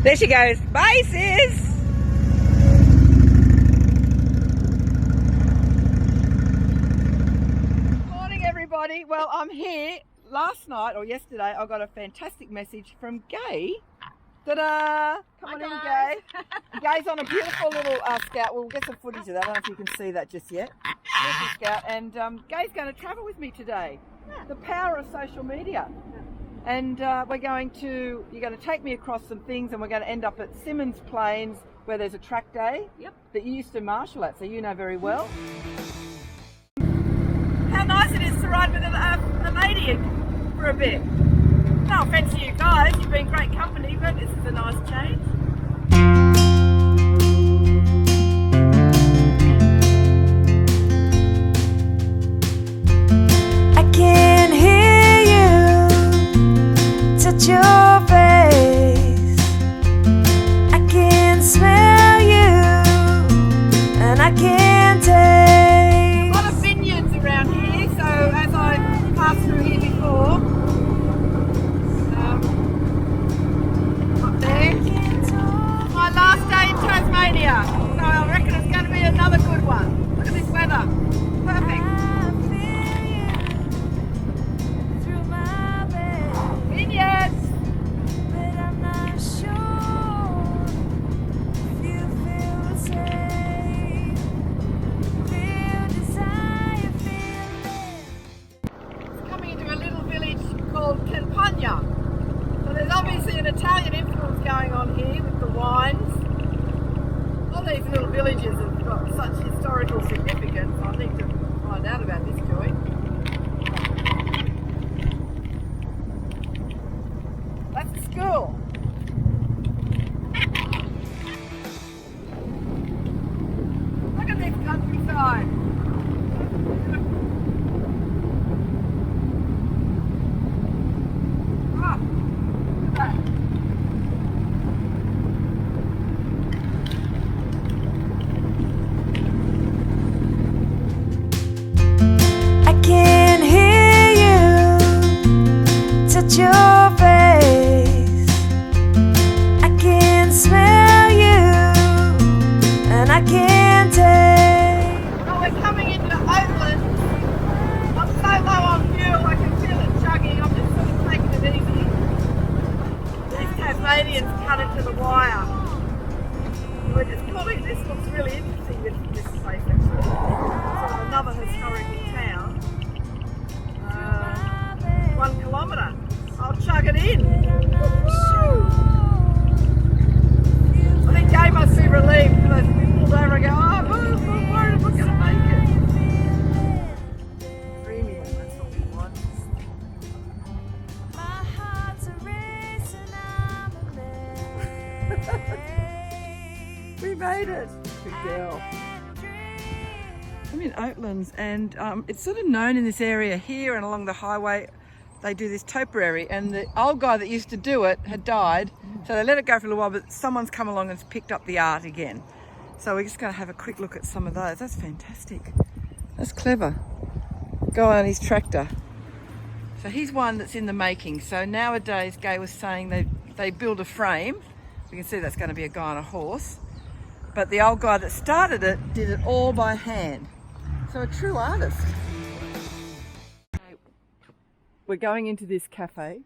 There she goes. Bye, sis. Morning, everybody. Well, I'm here. Last night or yesterday, I got a fantastic message from Gay. Ta-da! Come on in, Gay. Gay's on a beautiful little scout. We'll get some footage of that. I don't know if you can see that just yet. Beautiful scout. And Gay's going to travel with me today. The power of social media. And you're going to take me across some things, and we're going to end up at Symonds Plains, where there's a track day that you used to marshal at, so you know very well. How nice it is to ride with a matey for a bit. No offence to you guys, you've been great company, but this is a nice change. I can hear you touch your face. I can smell you, and I can taste. A lot of vineyards around here, so as I passed through here before, up there, my last day in Tasmania, so I reckon it's going to be another good one. Look at this weather, perfect. I feel you through my bed, Vineyards! but I'm not sure if you feel safe. Feel desire, feel Coming into a little village called Campagna. So there's obviously an Italian influence going on here with the wines. All these little villages have got such historical significance. I need to find out about this joint. That's a school. Look at this countryside. Ah, look at that. I can hear you touch your face. I can smell you, and I can taste. Well, we're coming into Oakland. I'm so low on fuel, I can feel it chugging. I'm just sort of taking it easy. These Tasmanians cut it to the wire. We're just pulling. This looks really interesting, this place actually. Sort of another historical town. 1 kilometre. I'll chug it in. I think Gay must be relieved because we pulled over and go, oh, I'm worried I'm not going to make it. Creamy one, that's what we want. My heart's a race and I'm a mess. We made it. Good girl. I'm in Oatlands, and it's sort of known in this area here and along the highway. They do this topiary, and the old guy that used to do it had died, so they let it go for a little while, but someone's come along and picked up the art again. So we're just going to have a quick look at some of those. That's fantastic. That's clever. Guy on his tractor. So he's one that's in the making. So nowadays, Gay was saying they build a frame. We can see that's going to be a guy on a horse. But the old guy that started it did it all by hand. So a true artist. We're going into this cafe.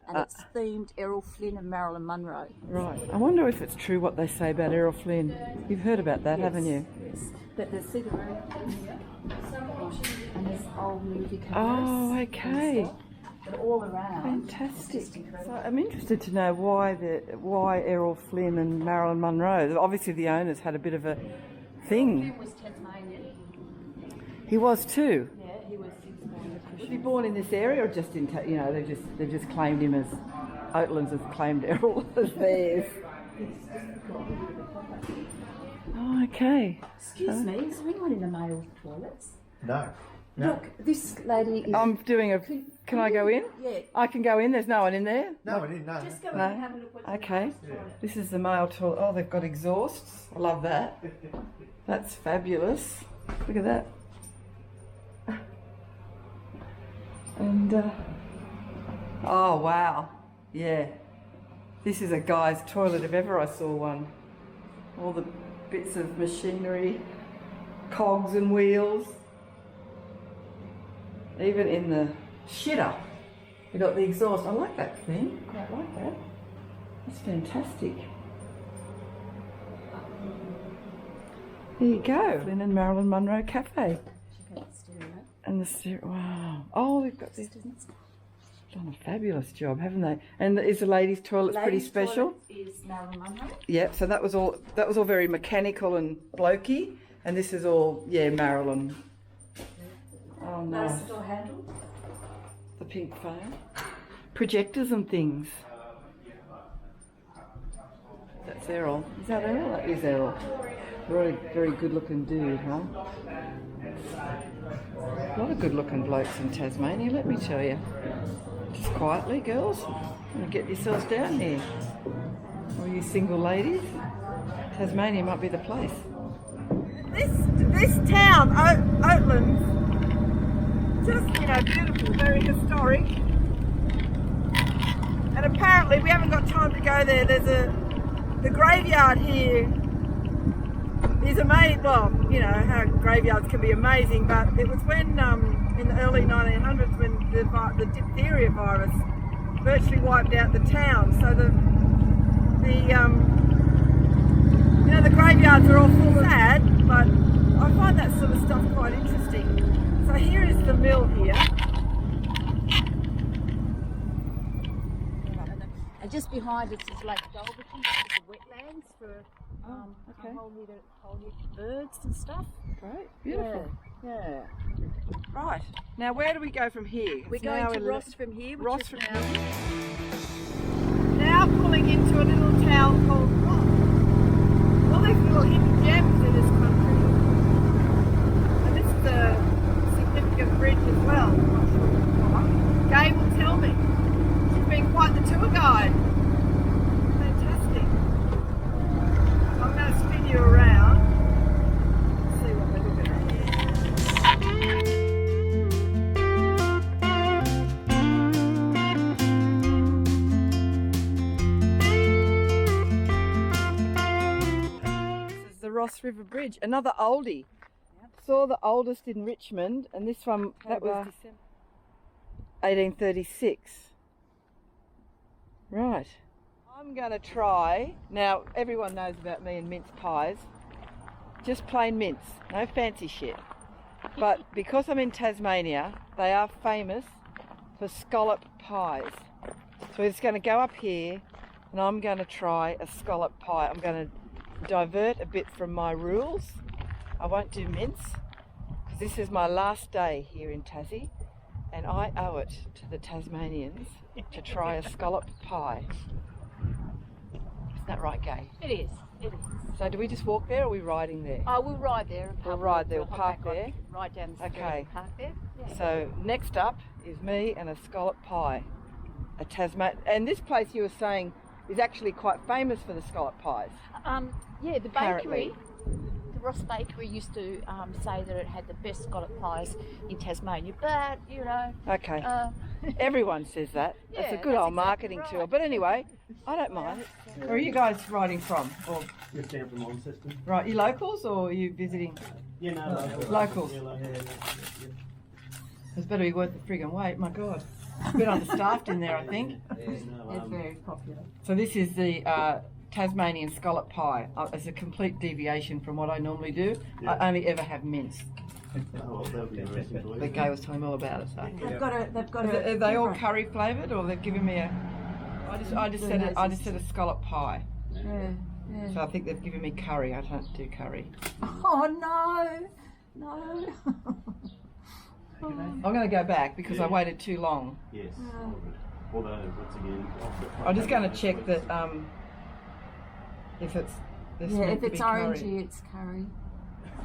And it's themed Errol Flynn and Marilyn Monroe. Right. I wonder if it's true what they say about Errol Flynn. You've heard about that, haven't you? Yes. But there's cigarette and there's old movie covers. Oh, okay. But all around. Fantastic. So I'm interested to know why Errol Flynn and Marilyn Monroe. Obviously, the owners had a bit of a thing. Flynn was Tasmanian. He was too. Yeah, he was born a Was he born in this area, or just in? They've just claimed him as Oatlands has claimed Errol as theirs. Oh, okay. Excuse me, is there anyone in the male toilets? No. Look, this lady is... I'm doing a. Can I go in? Yeah. I can go in. There's no one in there. No, I didn't know. Just go No. in and have a look what's Okay. This is the male toilet. Oh, they've got exhausts. I love that. That's fabulous. Look at that. And oh wow, yeah. This is a guy's toilet if ever I saw one. All the bits of machinery, cogs and wheels. Even in the shitter, we got the exhaust. I like that thing. Quite like that. That's fantastic. There you go. Lynn and Marilyn Munro Cafe. And the stereo. Wow. Oh, they've got this. Done a fabulous job, haven't they? And is the ladies' toilet pretty special? Is Marilyn Munro. Yeah. So that was all very mechanical and blokey, and this is all Marilyn. Oh no. Nice little handle. The pink phone. Projectors and things. That's Errol. Is that Errol? That is Errol. Very, very good looking dude, huh? A lot of good looking blokes in Tasmania, let me tell you. Just quietly, girls, and get yourselves down here. All you single ladies, Tasmania might be the place. This town, Oatlands, just, beautiful, very historic. And apparently we haven't got time to go there. There's the graveyard here is amazing. Well, how graveyards can be amazing, but it was when in the early 1900s when the diphtheria virus virtually wiped out the town. So the graveyards are all full of sad, but I find that sort of stuff quite interesting. So here is the mill here. And just behind it is Lake Dalberton, the wetlands for okay. a whole heap of birds and stuff. Great, beautiful. Yeah. Right. Now where do we go from here? We're going to Ross from here, which Ross is from now, here. Now pulling into a little town called Ross. All these little hidden gems in this country. And this is a significant bridge as well. Gay will tell me. She's been quite the tour guide. Fantastic. I'm going to spin you around. See what we're looking at. This is the Ross River Bridge, another oldie. Saw the oldest in Richmond, and this one, that was 1836. Right. I'm going to try, now everyone knows about me and mince pies, just plain mince, no fancy shit. But because I'm in Tasmania, they are famous for scallop pies. So we're just going to go up here and I'm going to try a scallop pie. I'm going to divert a bit from my rules. I won't do mince because this is my last day here in Tassie and I owe it to the Tasmanians to try a scallop pie. Isn't that right, Gay? it is. So do we just walk there or are we riding there? Oh, we'll ride there. And We'll ride there, we'll hop park back on, there. Ride down the street Okay. and park there. Yeah. So next up is me and a scallop pie. A And this place you were saying is actually quite famous for the scallop pies. Yeah, the Apparently. bakery, the Ross Bakery used to say that it had the best scallop pies in Tasmania, but Okay. Everyone says that. It's a yeah, good that's old marketing exactly tool. right. But anyway, I don't mind. Where are you guys riding from? Or, Just down from Launceston. right, you locals or are you visiting? Yeah, no, Locals. Yeah, locals. It's better be worth the friggin' wait, my God. A bit understaffed in there, I think. it's very popular. So this is the Tasmanian scallop pie. It's a complete deviation from what I normally do. Yeah. I only ever have mince. Oh, well, that'll be interesting for you. The Gay was telling me all about it. So. They've got Are they all curry flavoured, or they've given me a? I just said a scallop pie. Yeah. So I think they've given me curry. I don't do curry. Oh no. I'm going to go back because I waited too long. Yes. Although, once again, I'm just going to check that if it's Yeah, meant if to it's be orangey, curry. it's curry.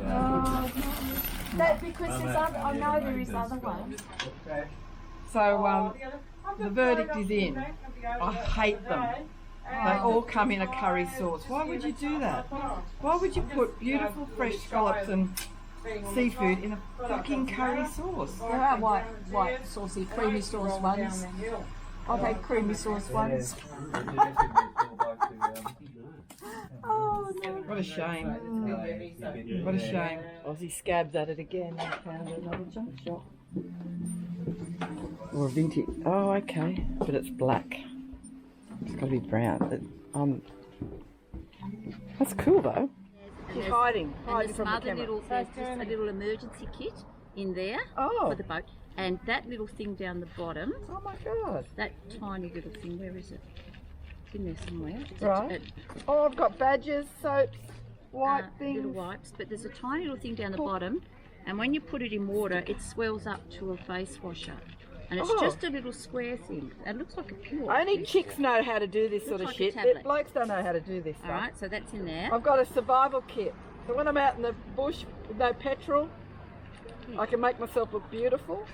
Oh, no. That because there's other. I know there is other ones. So the verdict is in. I hate them. They all come in a curry sauce. Why would you do that? Why would you put beautiful fresh scallops and seafood in a fucking curry sauce? There are white saucy, creamy sauce ones. I've had creamy sauce ones. Oh no! What a shame! What a shame! Aussie Scab's at it again. I found another junk shop. Or a vintage. Oh, okay, but it's black. It's got to be brown. That's cool though. She's hiding And from the camera. there's just a little emergency kit in there for the boat. And that little thing down the bottom, Oh my god! that tiny little thing, where is it? It's in there somewhere. It's Right. Oh, I've got badges, soaps, white things. little wipes, but there's a tiny little thing down the bottom, and when you put it in water, it swells up to a face washer. And it's just a little square thing. It looks like a pure. Only chicks know how to do this sort of like a shit. tablet. Blokes don't know how to do this stuff. Alright, so that's in there. I've got a survival kit. So when I'm out in the bush with no petrol, I can make myself look beautiful.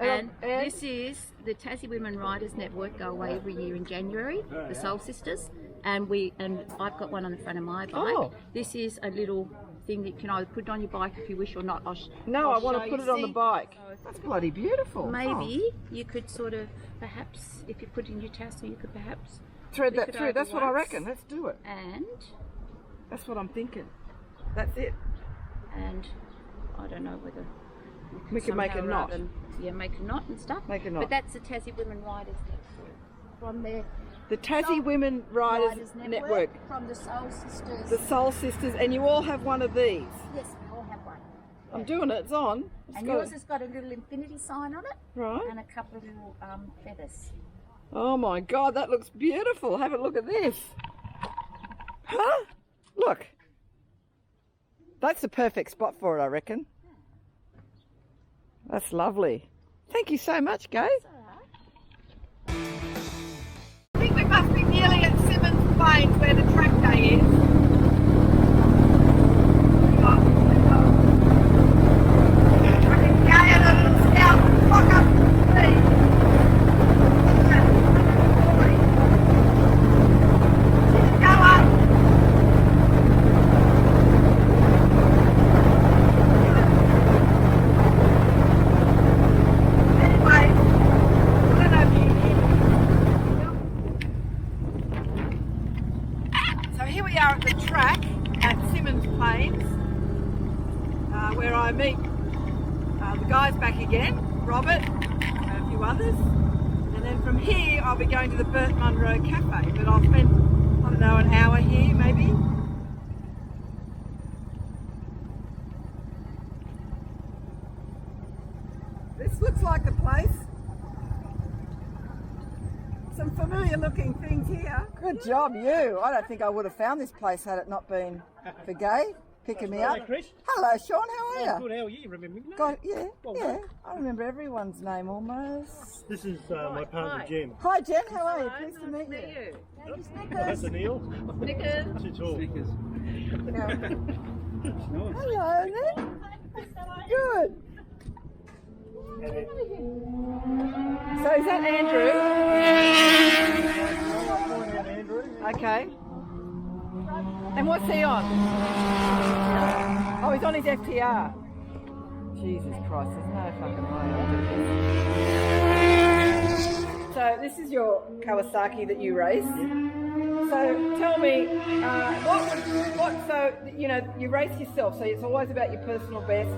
And this is the Tassie Women Riders Network go away every year in January, the Soul Sisters, and I've got one on the front of my bike. Oh. This is a little thing that you can either put it on your bike if you wish or not. I I'll want show to put you. it on the See? bike. That's bloody beautiful. Maybe you could sort of, perhaps, if you put it in your tassel, you could perhaps Thread flick that it through. over That's what I once. reckon. Let's do it. And That's what I'm thinking. That's it. I don't know whether We can make a somehow or knot. other- yeah, make a knot and stuff. Make a knot. But that's the Tassie Women Riders Network. From their The Tassie Women Riders Network. From the Soul Sisters. The Soul Sisters, and you all have one of these. Yes, we all have one. I'm doing it. It's on. It's And got yours has got a little infinity sign on it right. and a couple of little feathers. Oh my god, that looks beautiful. Have a look at this. Huh? Look. That's the perfect spot for it, I reckon. That's lovely. Thank you so much, guys. I think we must be nearly at Simmons Plains where the track day is. I can go in a little scout and fuck up the speed. Go up. Anyway, I don't know if you hear. So here we are at the track at Simmons Plains, where I meet the guys back again, Robert and a few others. And then from here I'll be going to the Burt Munro Cafe, but I'll spend, I don't know, an hour here maybe. This looks like the place. Some familiar looking things here. Good job, you. I don't think I would have found this place had it not been for Gay picking me up. Hello, Chris. Hello, Sean. How are you? Good, how are you? You remember me? No. God, yeah, Well yeah. done. I remember everyone's name almost. This is my partner, Jim. Hi, Jen. How are you? Pleased to meet you. That's a Neil. Snickers. It's all. Hello, there. Good. So is that Andrew? Okay. And what's he on? Oh, he's on his FTR. Jesus Christ, there's no fucking way I'll do this. So this is your Kawasaki that you race. So tell me, so you race yourself, so it's always about your personal best.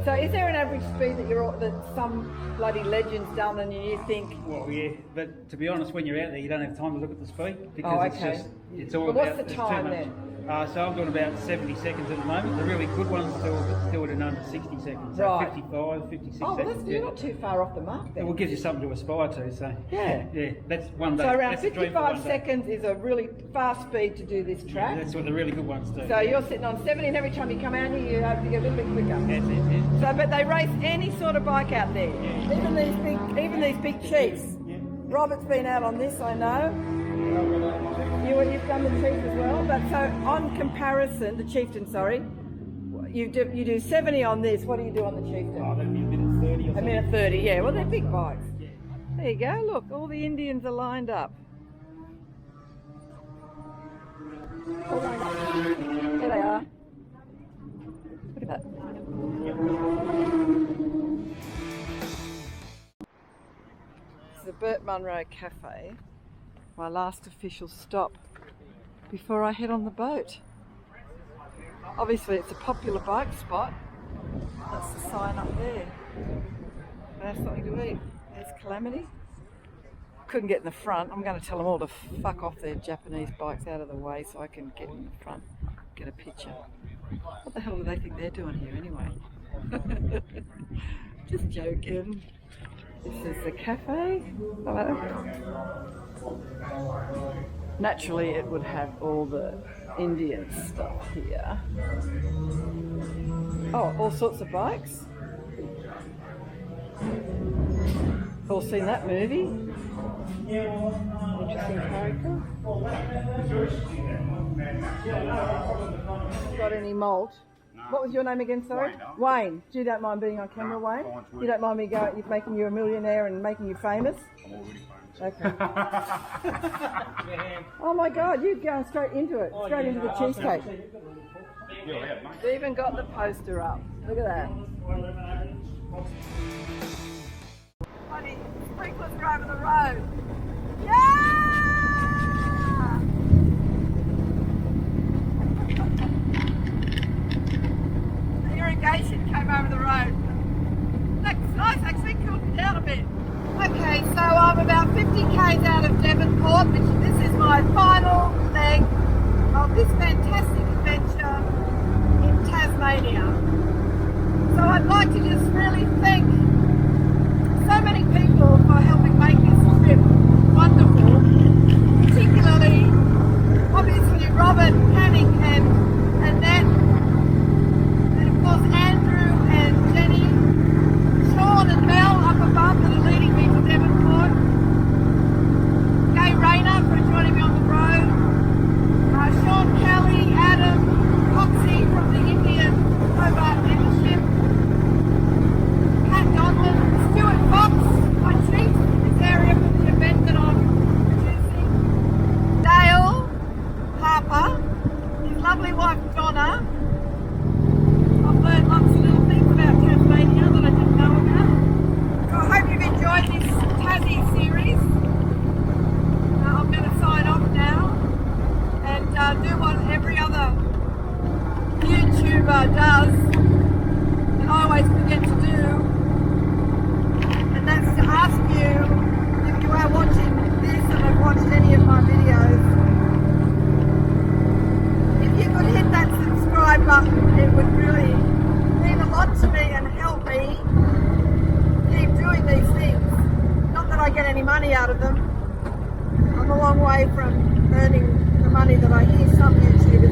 So is there an average speed that some bloody legend's done and you think? Well, yeah, but to be honest, when you're out there, you don't have time to look at the speed because it's all But about. what's the it's too time much. then? So I'm doing about 70 seconds at the moment. The really good ones do it in under 60 seconds. So Right. 55, 56 Oh, well, seconds. you're not too far off the mark It then. will give you something to aspire to. So Yeah. yeah, that's one day. So around that's a dream for 55 one day. seconds is a really fast speed to do this Yeah, track. that's what the really good ones do. So you're sitting on 70 and every time you come out here you have to get a little bit quicker. That's it. Yeah. So, but they race any sort of bike out there. Even these big chiefs. Yeah. Robert's been out on this, I know. You've done the chief as well. But so on comparison, the chieftain, sorry, you do 70 on this. What do you do on the chieftain? Oh, that'd be a minute 30 or A something. minute 30. Yeah. Well, they're big bikes. There you go. Look, all the Indians are lined up. There they are. Look at that. It's the Burt Munro Cafe, my last official stop before I head on the boat. Obviously it's a popular bike spot. That's the sign up there. They have something to eat. There's Calamity. Couldn't get in the front. I'm going to tell them all to fuck off their Japanese bikes out of the way so I can get in the front, get a picture. What the hell do they think they're doing here anyway? Just joking. This is the cafe. Hello. Naturally it would have all the Indian stuff here. Oh, all sorts of bikes. All seen that movie? Interesting character. Got any malt? What was your name again, sorry? Wayne. You don't mind being on camera, Wayne? You don't mind me making you a millionaire and making you famous? I'm already famous. Okay. Oh my God, you're going straight into it. Straight into the cheesecake. They even got the poster up. Look at that. Honey, sprinklers are over the road. Yeah! The irrigation came over the road. That was nice, actually cooled me down a bit. Okay, so I'm about 50 k's out of Devonport, which this is my final leg of this fantastic adventure in Tasmania. So I'd like to just really thank so many people for helping make this trip wonderful, particularly obviously Robert, Canning and Annette, and of course Andrew and Jenny, Sean and Mel up above that are leading me to Devonport, Gay Rayner for joining me on the road, Sean Kelly, Adam, Coxie from the Indian Hobart membership, Kat Donlan, Stuart Fox, my chief in this area for the event that I'm producing, Dale Harper, his lovely wife Donna. I've learned lots of little things about Tasmania that I didn't know about. So I hope you've enjoyed this Tassie series. I'm going to sign off now and do what every other YouTuber does and I always forget to do, and that's to ask you, if you are watching this and have watched any of my videos, if you could hit that subscribe button, it would really mean a lot to me and help me keep doing these things. Not that I get any money out of them. I'm a long way from earning the money that I hear some YouTubers